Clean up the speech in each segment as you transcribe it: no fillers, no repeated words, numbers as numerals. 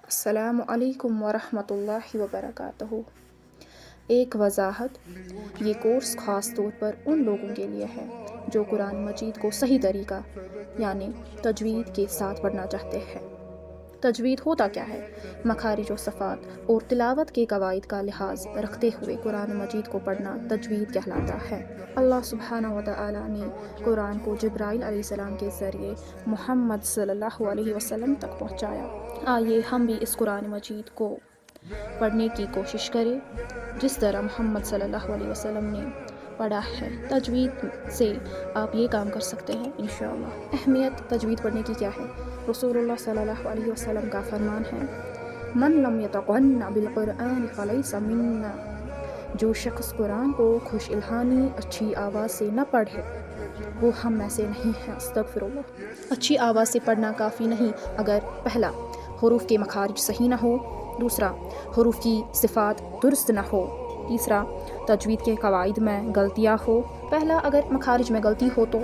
अस्सलामु अलैकुम वरहमतुल्लाहि वबरकातुहू। एक वजाहत, ये कोर्स ख़ास तौर पर उन लोगों के लिए है जो कुरान मजीद को सही तरीका यानी तजवीद के साथ पढ़ना चाहते हैं। तजवीद होता क्या है? मखारिज व सफ़ात और तिलावत के कवायद का लिहाज रखते हुए कुरान मजीद को पढ़ना तजवीद कहलाता है। अल्लाह सुब्हानहु व तआला ने कुरान को जिब्राइल अलैहिस्सलाम के ज़रिए मुहम्मद सल्लल्लाहु अलैहि वसल्लम तक पहुँचाया। आइए हम भी इस कुरान मजीद को पढ़ने की कोशिश करें जिस तरह मोहम्मद सल्लल्लाहु अलैहि वसल्लम ने पढ़ा है। तजवीद से आप ये काम कर सकते हैं इंशाअल्लाह। अहमियत तजवीद पढ़ने की क्या है? रसूलुल्लाह सल्लल्लाहु अलैहि वसल्लम का फरमान है, मन लम यतगन्ना बिल कुरान फलैसा मिन्ना। जो शख्स कुरान को खुश इल्हानी अच्छी आवाज़ से न पढ़े वो हम में से नहीं है। अस्तगफिरुल्लाह। अच्छी आवाज़ से पढ़ना काफ़ी नहीं अगर पहला हुरूफ के मखारिज सही ना हो, दूसरा हुरूफ की सिफ़ात दुरुस्त ना हो, तीसरा तजवीद के कवायद में गलतियाँ हो। पहला अगर मखारिज में गलती हो तो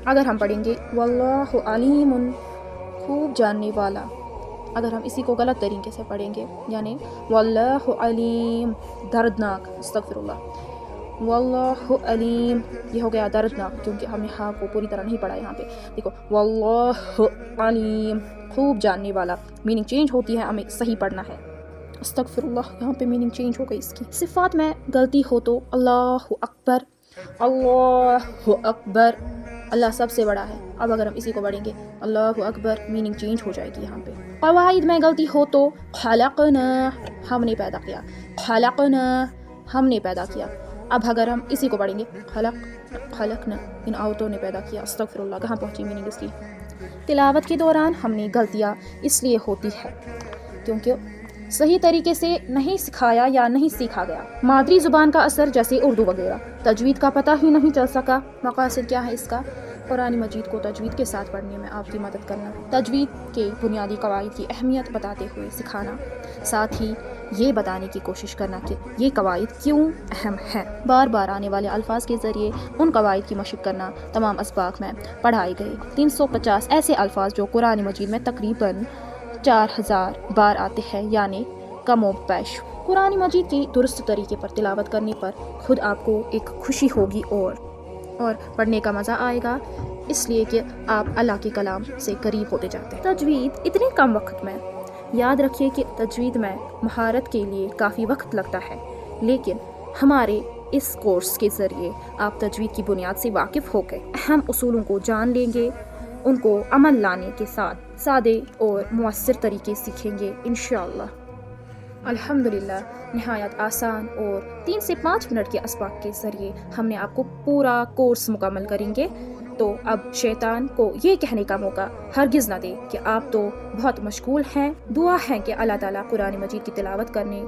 अगर हम पढ़ेंगे वल्लाहु अलीमुन, खूब जानने वाला, अगर हम इसी को गलत तरीके से पढ़ेंगे यानी वल्लाहु अलीम दर्दनाक, अस्तगफिरुल्लाह, वल्लाहु अलीम ये हो गया दर्दनाक क्योंकि हमने हाँ को पूरी तरह नहीं पढ़ा। यहाँ पे देखो वल्लाहु अलीम खूब जानने वाला, मीनिंग चेंज होती है, हमें सही पढ़ना है। अस्तगफिरुल्लाह, यहाँ पे मीनिंग चेंज हो गई इसकी। सिफ़ात में गलती हो तो अल्लाहु अकबर, अल्लाहु अकबर, अल्लाह सबसे बड़ा है। अब अगर हम इसी को पढ़ेंगे अल्लाहु अकबर, मीनिंग चेंज हो जाएगी यहाँ पे। क़वाइद में गलती हो तो खलक़ना, हमने पैदा किया, खलक़ना हमने पैदा किया। अब अगर हम इसी को पढ़ेंगे खलक़ना, इन औरतों ने पैदा किया। अस्तगफिरुल्लाह, कहाँ पहुँची मीनिंग इसकी। तिलावत के दौरान हमने गलतियाँ इसलिए होती है क्योंकि सही तरीके से नहीं सिखाया या नहीं सीखा गया। मादरी ज़ुबान का असर जैसे उर्दू वगैरह, तजवीद का पता ही नहीं चल सका। मक़ासद क्या है इसका? कुरान मजीद को तजवीद के साथ पढ़ने में आपकी मदद करना, तजवीद के बुनियादी कवायद की अहमियत बताते हुए सिखाना, साथ ही ये बताने की कोशिश करना कि ये कवायद क्यों अहम हैं। बार बार आने वाले अल्फाज के ज़रिए उन कवायद की मशक़ करना तमाम असबाक में पढ़ाए गए 350 ऐसे अल्फाज जो कुरान मजीद में तकरीबन 4000 बार आते हैं यानी कमो पेश। कुरान मजीद की दुरुस्त तरीके पर तिलावत करने पर खुद आपको एक खुशी होगी और पढ़ने का मज़ा आएगा, इसलिए कि आप अल्लाह के कलाम से करीब होते जाते हैं। तजवीद इतने कम वक्त में, याद रखिए कि तजवीद में महारत के लिए काफ़ी वक्त लगता है, लेकिन हमारे इस कोर्स के ज़रिए आप तजवीद की बुनियाद से वाकिफ़ होकर अहम उसूलों को जान लेंगे, उनको अमल लाने के साथ सादे और मुअस्सिर तरीके सीखेंगे इंशाअल्लाह। अल्हम्दुलिल्लाह, निहायत आसान और 3 से 5 मिनट के असबाक के ज़रिए हमने आपको पूरा कोर्स मुकम्मल करेंगे। तो अब शैतान को ये कहने का मौका हरगिज़ ना दे कि आप तो बहुत मशगूल हैं। दुआ है कि अल्लाह ताला कुरान मजीद की तिलावत करने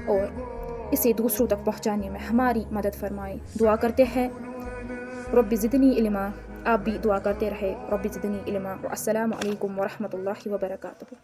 और इसे दूसरों तक पहुँचाने में हमारी मदद फरमाए। दुआ करते हैं रब्बि ज़िदनी इल्मा, आप भी दुआ करते रहे रब्बि ज़िदनी इल्मा। अस्सलामु अलैकुम वरहमतुल्लाहि वबरकातुहू।